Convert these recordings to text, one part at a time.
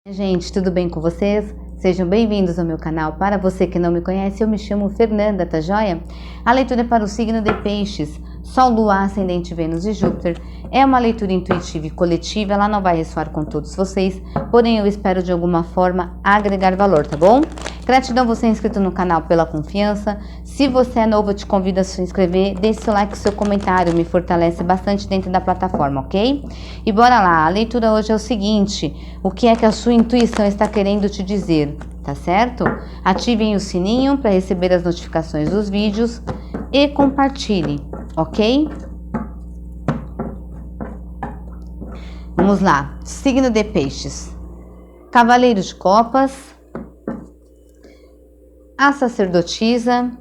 Gente, tudo bem com vocês? Sejam bem-vindos ao meu canal. Para você que não me conhece, eu me chamo Fernanda, tá joia? A leitura é para o signo de Peixes, Sol, Lua, Ascendente, Vênus e Júpiter. É uma leitura intuitiva e coletiva, ela não vai ressoar com todos vocês, porém eu espero de alguma forma agregar valor, tá bom? Gratidão você inscrito no canal pela confiança. Se você é novo, eu te convido a se inscrever, deixe seu like, seu comentário, me fortalece bastante dentro da plataforma, ok? E bora lá, a leitura hoje é o seguinte: o que é que a sua intuição está querendo te dizer, tá certo? Ativem o sininho para receber as notificações dos vídeos e compartilhe, ok? Vamos lá, signo de Peixes, Cavaleiro de Copas, a Sacerdotisa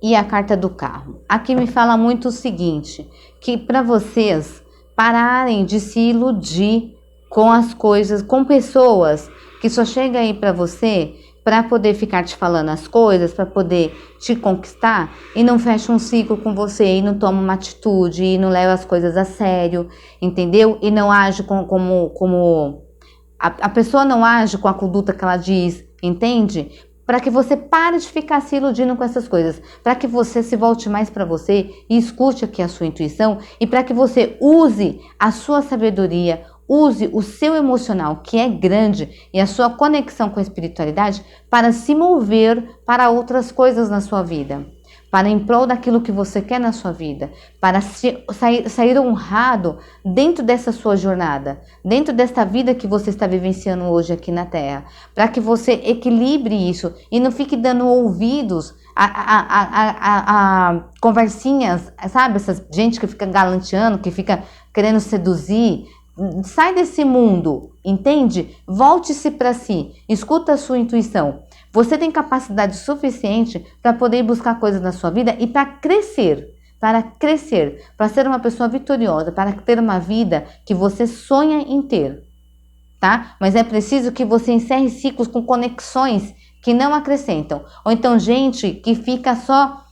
e a Carta do Carro. Aqui me fala muito o seguinte, que para vocês pararem de se iludir com as coisas, com pessoas que só chegam aí para você para poder ficar te falando as coisas, para poder te conquistar e não fecha um ciclo com você e não toma uma atitude e não leva as coisas a sério, entendeu? E não age como a pessoa não age com a conduta que ela diz, entende? Para que você pare de ficar se iludindo com essas coisas, para que você se volte mais para você e escute aqui a sua intuição e para que você use a sua sabedoria, use o seu emocional, que é grande, e a sua conexão com a espiritualidade para se mover para outras coisas na sua vida, para em prol daquilo que você quer na sua vida, para sair honrado dentro dessa sua jornada, dentro desta vida que você está vivenciando hoje aqui na Terra, para que você equilibre isso e não fique dando ouvidos a conversinhas, sabe? Essa gente que fica galanteando, que fica querendo seduzir. Sai desse mundo, entende? Volte-se para si, escuta a sua intuição. Você tem capacidade suficiente para poder buscar coisas na sua vida e para crescer, para ser uma pessoa vitoriosa, para ter uma vida que você sonha em ter, tá? Mas é preciso que você encerre ciclos com conexões que não acrescentam. Ou então gente que fica só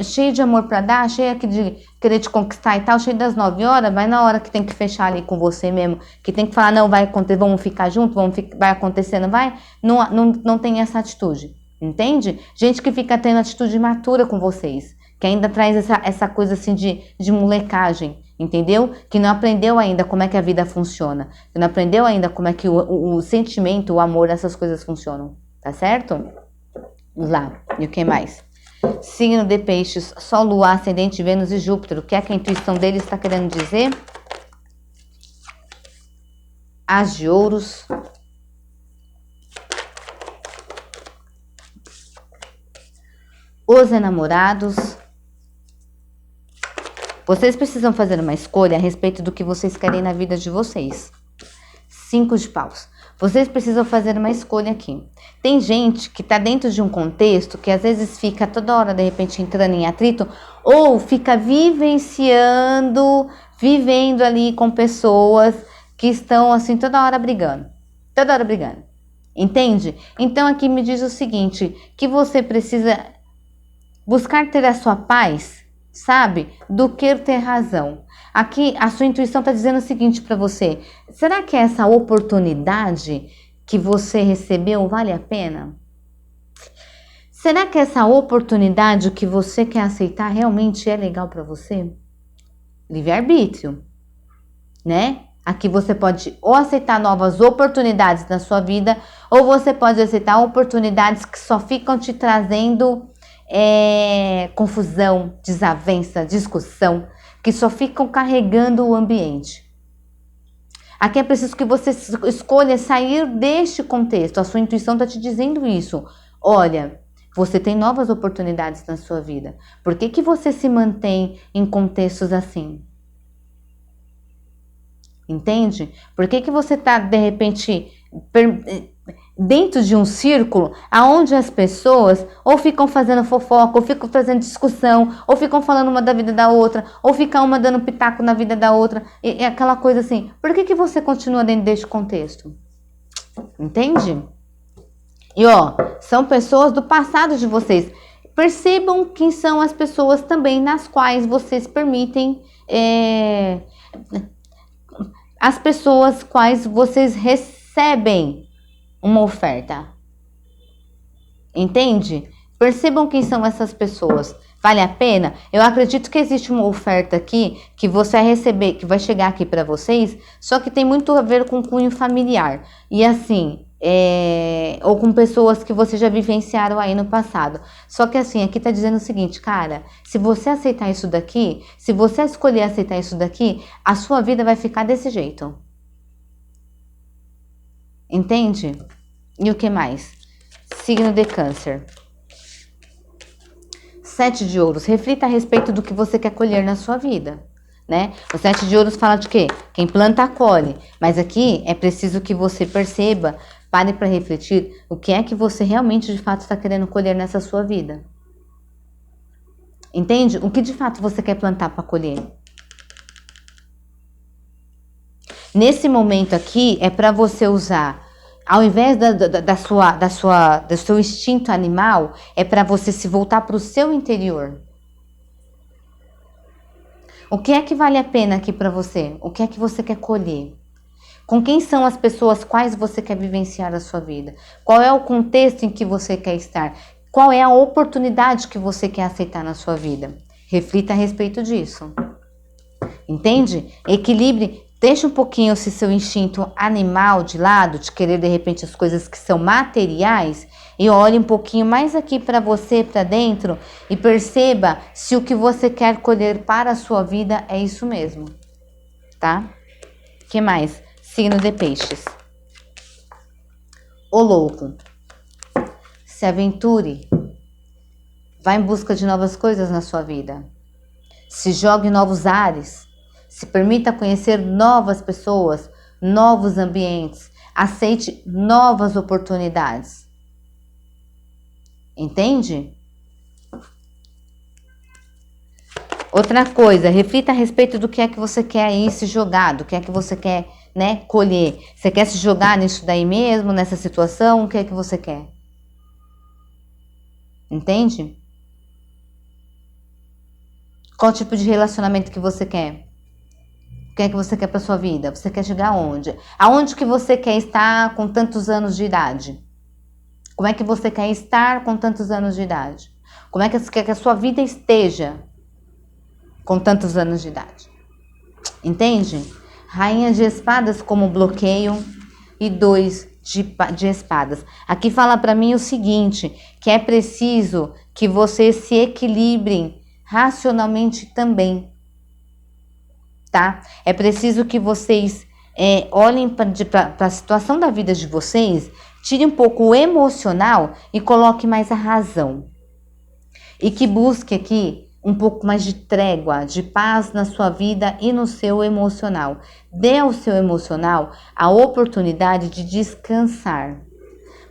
cheio de amor para dar, cheio de querer te conquistar e tal, cheio das 9 horas, vai na hora que tem que fechar ali com você mesmo, que tem que falar, não, vai acontecer, vamos ficar juntos, vai acontecer, não vai? Não tem essa atitude, entende? Gente que fica tendo atitude imatura com vocês, que ainda traz essa coisa assim de molecagem, entendeu? Que não aprendeu ainda como é que a vida funciona, que não aprendeu ainda como é que o sentimento, o amor, essas coisas funcionam, tá certo? Vamos lá, e o que mais? Signo de Peixes, Sol, Lua, Ascendente, Vênus e Júpiter. O que é que a intuição dele está querendo dizer? As de Ouros, os Enamorados. Vocês precisam fazer uma escolha a respeito do que vocês querem na vida de vocês. 5 de Paus. Vocês precisam fazer uma escolha aqui. Tem gente que tá dentro de um contexto que às vezes fica toda hora, de repente, entrando em atrito, ou fica vivendo ali com pessoas que estão assim toda hora brigando. Entende? Então aqui me diz o seguinte, que você precisa buscar ter a sua paz, sabe? Do que ter razão. Aqui a sua intuição está dizendo o seguinte para você: será que essa oportunidade que você recebeu vale a pena? Será que essa oportunidade que você quer aceitar realmente é legal para você? Livre-arbítrio, né? Aqui você pode ou aceitar novas oportunidades na sua vida, ou você pode aceitar oportunidades que só ficam te trazendo confusão, desavença, discussão, que só ficam carregando o ambiente. Aqui é preciso que você escolha sair deste contexto. A sua intuição está te dizendo isso. Olha, você tem novas oportunidades na sua vida. Por que você se mantém em contextos assim? Entende? Por que você está, de repente, dentro de um círculo onde as pessoas ou ficam fazendo fofoca, ou ficam fazendo discussão, ou ficam falando uma da vida da outra, ou ficam uma dando pitaco na vida da outra, e aquela coisa assim. Por que você continua dentro deste contexto? Entende? E são pessoas do passado de vocês. Percebam quem são as pessoas também nas quais vocês permitem as pessoas quais vocês recebem uma oferta. Entende? Percebam quem são essas pessoas. Vale a pena? Eu acredito que existe uma oferta aqui que você vai receber, que vai chegar aqui para vocês, só que tem muito a ver com cunho familiar. E assim, ou com pessoas que vocês já vivenciaram aí no passado. Só que assim, aqui tá dizendo o seguinte, cara, se você aceitar isso daqui, se você escolher aceitar isso daqui, a sua vida vai ficar desse jeito. Entende? E o que mais? Signo de Câncer. 7 de ouros. Reflita a respeito do que você quer colher na sua vida, né? O 7 de ouros fala de quê? Quem planta, colhe. Mas aqui é preciso que você perceba, pare para refletir o que é que você realmente, de fato, está querendo colher nessa sua vida. Entende? O que, de fato, você quer plantar para colher? Nesse momento aqui, é para você usar... Ao invés do seu instinto animal, é para você se voltar para o seu interior. O que é que vale a pena aqui para você? O que é que você quer colher? Com quem são as pessoas quais você quer vivenciar a sua vida? Qual é o contexto em que você quer estar? Qual é a oportunidade que você quer aceitar na sua vida? Reflita a respeito disso. Entende? Equilibre. Deixa um pouquinho esse seu instinto animal de lado, de querer de repente as coisas que são materiais, e olhe um pouquinho mais aqui para você, para dentro, e perceba se o que você quer colher para a sua vida é isso mesmo, tá? O que mais? Signo de Peixes. O louco. Se aventure. Vá em busca de novas coisas na sua vida. Se jogue em novos ares. Se permita conhecer novas pessoas, novos ambientes. Aceite novas oportunidades. Entende? Outra coisa, reflita a respeito do que é que você quer aí se jogar, do que é que você quer, né, colher. Você quer se jogar nisso daí mesmo, nessa situação? O que é que você quer? Entende? Qual tipo de relacionamento que você quer? O que é que você quer para sua vida? Você quer chegar aonde? Aonde que você quer estar com tantos anos de idade? Como é que você quer estar com tantos anos de idade? Como é que você quer que a sua vida esteja com tantos anos de idade? Entende? Rainha de espadas como bloqueio e 2 de espadas. Aqui fala para mim o seguinte, que é preciso que vocês se equilibrem racionalmente também. Tá? É preciso que vocês olhem para a situação da vida de vocês, tire um pouco o emocional e coloque mais a razão. E que busque aqui um pouco mais de trégua, de paz na sua vida e no seu emocional. Dê ao seu emocional a oportunidade de descansar.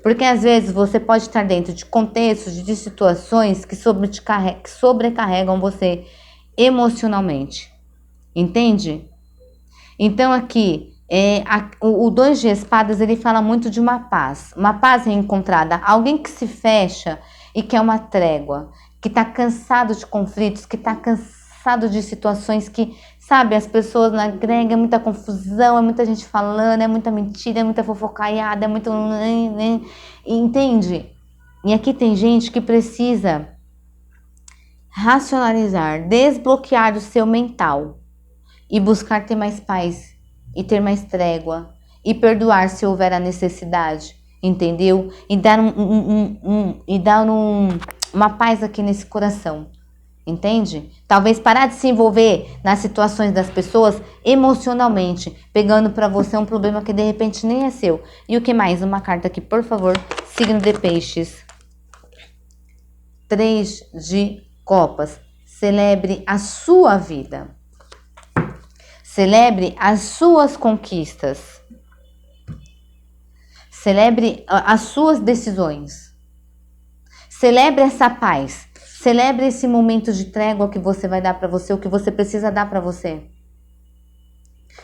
Porque às vezes você pode estar dentro de contextos, de situações que sobrecarregam você emocionalmente. Entende? Então aqui, o 2 de espadas, ele fala muito de uma paz reencontrada, alguém que se fecha e quer uma trégua, que está cansado de conflitos, que está cansado de situações que, sabe, as pessoas na grega, é muita confusão, é muita gente falando, é muita mentira, é muita fofocaiada, é muito... Entende? E aqui tem gente que precisa racionalizar, desbloquear o seu mental, e buscar ter mais paz, e ter mais trégua, e perdoar se houver a necessidade, entendeu? E dar uma paz aqui nesse coração, entende? Talvez parar de se envolver nas situações das pessoas emocionalmente, pegando para você um problema que de repente nem é seu. E o que mais? Uma carta aqui, por favor, signo de Peixes. 3 de copas. Celebre a sua vida. Celebre as suas conquistas. Celebre as suas decisões. Celebre essa paz. Celebre esse momento de trégua que você vai dar para você, o que você precisa dar para você.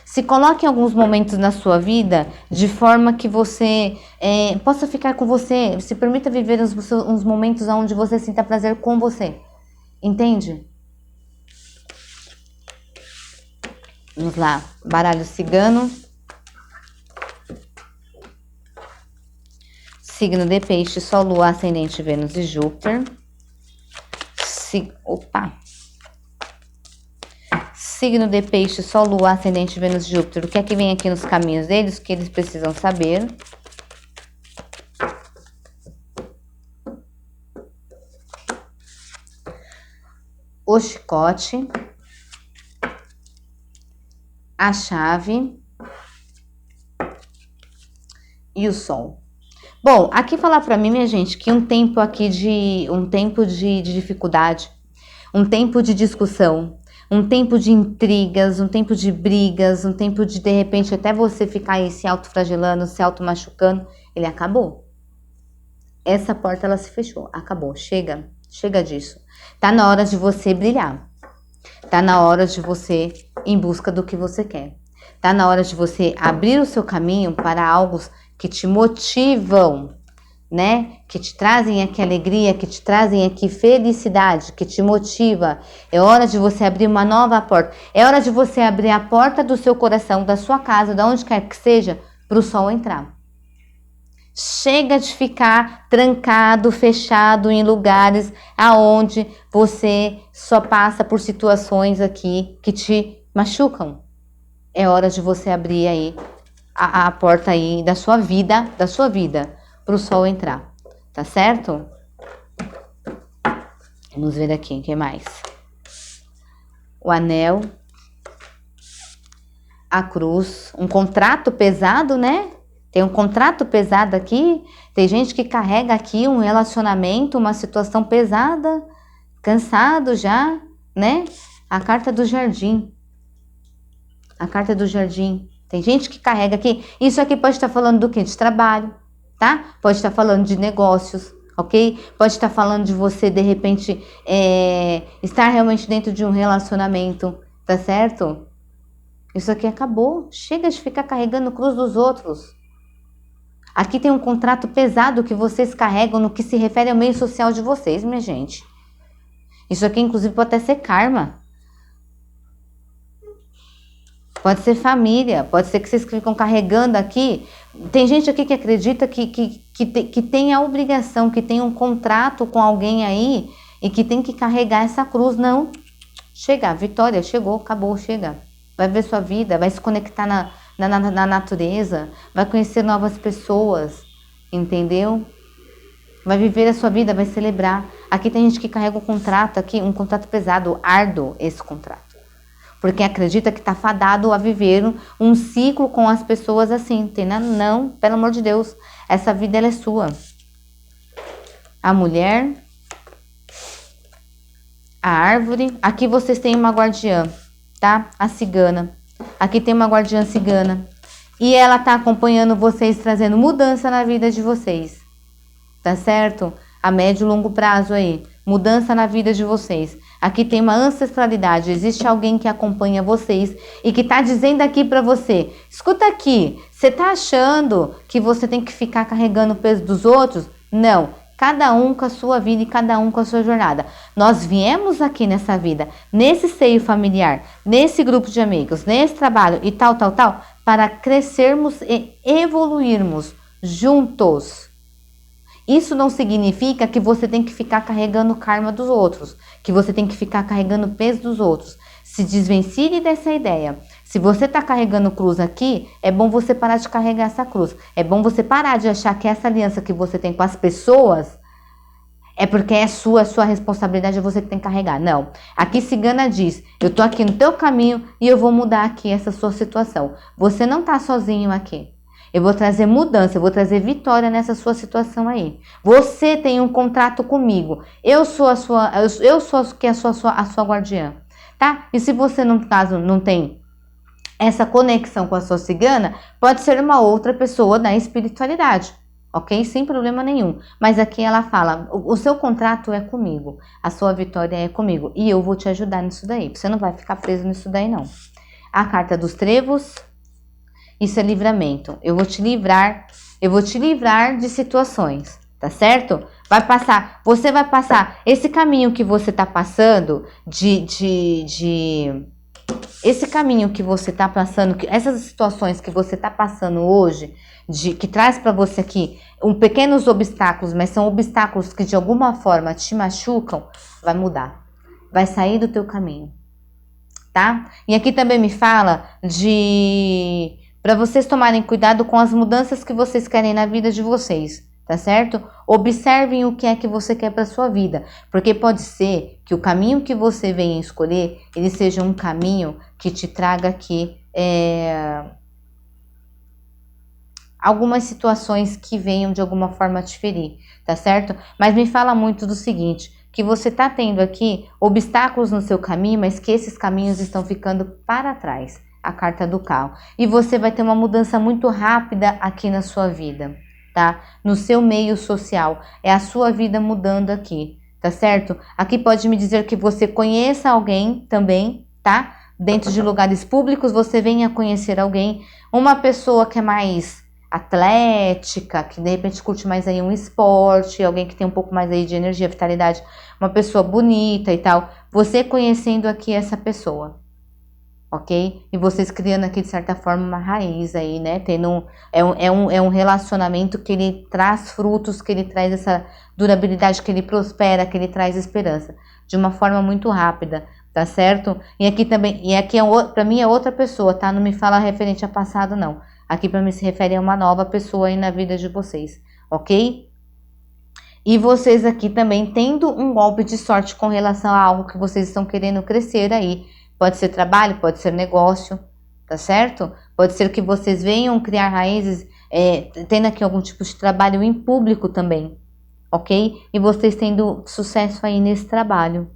Se coloque em alguns momentos na sua vida de forma que você possa ficar com você. Se permita viver uns momentos onde você sinta prazer com você. Entende? Vamos lá, baralho cigano. Signo de Peixe, Sol, Lua, Ascendente, Vênus e Júpiter. Signo de Peixe, Sol, Lua, Ascendente, Vênus e Júpiter. O que é que vem aqui nos caminhos deles? O que eles precisam saber? O chicote. A chave. E o sol. Bom, aqui falar pra mim, minha gente, que um tempo de dificuldade, um tempo de discussão, um tempo de intrigas, um tempo de brigas, um tempo de repente até você ficar aí se autoflagelando, se automachucando, ele acabou. Essa porta ela se fechou, acabou, chega disso. Tá na hora de você brilhar. Tá na hora de você ir em busca do que você quer. Tá na hora de você abrir o seu caminho para algo que te motivam, né? Que te trazem aqui alegria, que te trazem aqui felicidade, que te motiva. É hora de você abrir uma nova porta. É hora de você abrir a porta do seu coração, da sua casa, de onde quer que seja, para o sol entrar. Chega de ficar trancado, fechado em lugares aonde você só passa por situações aqui que te machucam. É hora de você abrir aí a porta aí da sua vida, para o sol entrar, tá certo? Vamos ver aqui, o que mais? O anel, a cruz, um contrato pesado, né? Tem um contrato pesado aqui, tem gente que carrega aqui um relacionamento, uma situação pesada, cansado já, né? A carta do jardim. A carta do jardim. Tem gente que carrega aqui. Isso aqui pode estar falando do quê? De trabalho, tá? Pode estar falando de negócios, ok? Pode estar falando de você, de repente, estar realmente dentro de um relacionamento, tá certo? Isso aqui acabou. Chega de ficar carregando cruz dos outros. Aqui tem um contrato pesado que vocês carregam no que se refere ao meio social de vocês, minha gente. Isso aqui, inclusive, pode até ser karma. Pode ser família, pode ser que vocês ficam carregando aqui. Tem gente aqui que acredita que tem a obrigação, que tem um contrato com alguém aí e que tem que carregar essa cruz. Não. Chega, a vitória chegou, acabou, chega. Vai ver sua vida, vai se conectar na natureza, vai conhecer novas pessoas, entendeu? Vai viver a sua vida, vai celebrar. Aqui tem gente que carrega um contrato, aqui, um contrato pesado, árduo esse contrato. Porque acredita que está fadado a viver um ciclo com as pessoas assim, entendeu? Não, pelo amor de Deus, essa vida ela é sua. A mulher, a árvore, aqui vocês têm uma guardiã, tá? A cigana. Aqui tem uma guardiã cigana. E ela tá acompanhando vocês, trazendo mudança na vida de vocês. Tá certo? A médio e longo prazo aí. Mudança na vida de vocês. Aqui tem uma ancestralidade. Existe alguém que acompanha vocês e que tá dizendo aqui pra você. Escuta aqui. Você tá achando que você tem que ficar carregando o peso dos outros? Não. Cada um com a sua vida e cada um com a sua jornada. Nós viemos aqui nessa vida, nesse seio familiar, nesse grupo de amigos, nesse trabalho e tal, para crescermos e evoluirmos juntos. Isso não significa que você tem que ficar carregando o karma dos outros, que você tem que ficar carregando o peso dos outros. Se desvencilhe dessa ideia. Se você está carregando cruz aqui, é bom você parar de carregar essa cruz. É bom você parar de achar que essa aliança que você tem com as pessoas é porque é sua responsabilidade, é você que tem que carregar. Não. Aqui Cigana diz, eu tô aqui no teu caminho e eu vou mudar aqui essa sua situação. Você não tá sozinho aqui. Eu vou trazer mudança, eu vou trazer vitória nessa sua situação aí. Você tem um contrato comigo. Eu sou a sua guardiã, tá? E se você, no caso, não tem essa conexão com a sua cigana, pode ser uma outra pessoa da espiritualidade, ok? Sem problema nenhum. Mas aqui ela fala, o seu contrato é comigo, a sua vitória é comigo. E eu vou te ajudar nisso daí. Você não vai ficar preso nisso daí, não. A carta dos trevos, isso é livramento. Eu vou te livrar de situações, tá certo? Você vai passar esse caminho que você tá passando de esse caminho que você está passando, essas situações que você está passando hoje, que traz para você aqui pequenos obstáculos, mas são obstáculos que de alguma forma te machucam, vai mudar, vai sair do teu caminho, tá? E aqui também me fala para vocês tomarem cuidado com as mudanças que vocês querem na vida de vocês, tá certo? Observem o que é que você quer para sua vida, porque pode ser que o caminho que você venha escolher, ele seja um caminho que te traga aqui algumas situações que venham de alguma forma te ferir, tá certo? Mas me fala muito do seguinte, que você tá tendo aqui obstáculos no seu caminho, mas que esses caminhos estão ficando para trás, a carta do carro. E você vai ter uma mudança muito rápida aqui na sua vida, tá? No seu meio social, é a sua vida mudando aqui, tá certo? Aqui pode me dizer que você conheça alguém também, tá? Dentro de lugares públicos, você venha conhecer alguém, uma pessoa que é mais atlética, que de repente curte mais aí um esporte, alguém que tem um pouco mais aí de energia, vitalidade, uma pessoa bonita e tal, você conhecendo aqui essa pessoa, ok? E vocês criando aqui de certa forma uma raiz aí, né? É um relacionamento que ele traz frutos, que ele traz essa durabilidade, que ele prospera, que ele traz esperança, de uma forma muito rápida, tá certo? E aqui também, pra mim é outra pessoa, tá? Não me fala referente a passado, não. Aqui para mim se refere a uma nova pessoa aí na vida de vocês, ok? E vocês aqui também tendo um golpe de sorte com relação a algo que vocês estão querendo crescer aí. Pode ser trabalho, pode ser negócio, tá certo? Pode ser que vocês venham criar raízes, tendo aqui algum tipo de trabalho em público também, ok? E vocês tendo sucesso aí nesse trabalho,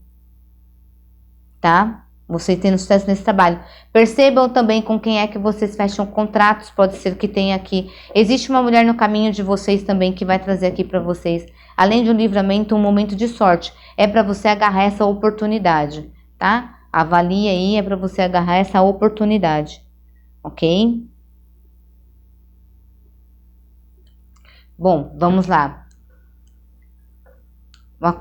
tá? Você tendo sucesso nesse trabalho. Percebam também com quem é que vocês fecham contratos. Pode ser que tenha aqui. Existe uma mulher no caminho de vocês também que vai trazer aqui para vocês, além de um livramento, um momento de sorte. É para você agarrar essa oportunidade, tá? Avalie aí, é para você agarrar essa oportunidade, ok? Bom, vamos lá. Um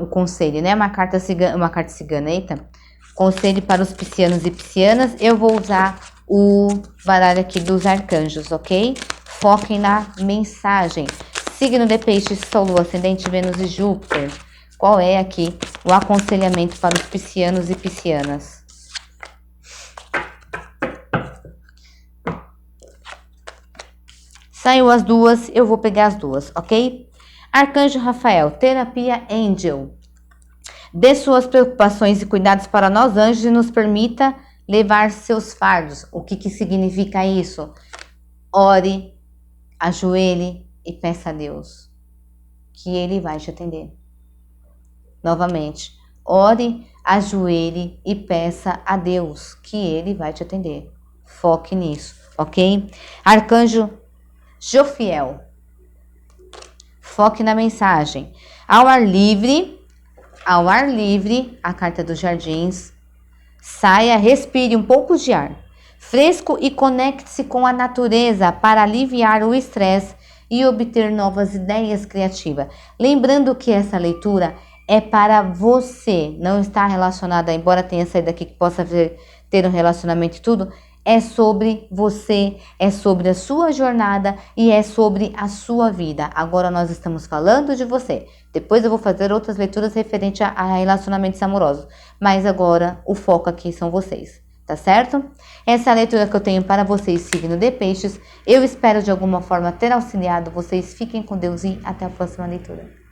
conselho, né? Uma carta cigana, eita. Conselho para os piscianos e piscianas. Eu vou usar o baralho aqui dos arcanjos, ok? Foquem na mensagem. Signo de Peixes, Sol, Lua, Ascendente, Vênus e Júpiter. Qual é aqui o aconselhamento para os piscianos e piscianas? Saiu as duas, eu vou pegar as duas, ok? Arcanjo Rafael, Terapia Angel. Dê suas preocupações e cuidados para nós anjos e nos permita levar seus fardos. O que significa isso? Ore, ajoelhe e peça a Deus que Ele vai te atender. Novamente, ore, ajoelhe e peça a Deus que Ele vai te atender. Foque nisso, ok? Arcanjo Jofiel. Foque na mensagem. Ao ar livre, a carta dos jardins. Saia, respire um pouco de ar fresco e conecte-se com a natureza para aliviar o estresse e obter novas ideias criativas. Lembrando que essa leitura é para você, não está relacionada, embora tenha saído daqui que possa ter um relacionamento e tudo, é sobre você, é sobre a sua jornada e é sobre a sua vida. Agora nós estamos falando de você. Depois eu vou fazer outras leituras referentes a relacionamentos amorosos. Mas agora o foco aqui são vocês, tá certo? Essa é a leitura que eu tenho para vocês, signo de Peixes. Eu espero de alguma forma ter auxiliado vocês. Fiquem com Deus e até a próxima leitura.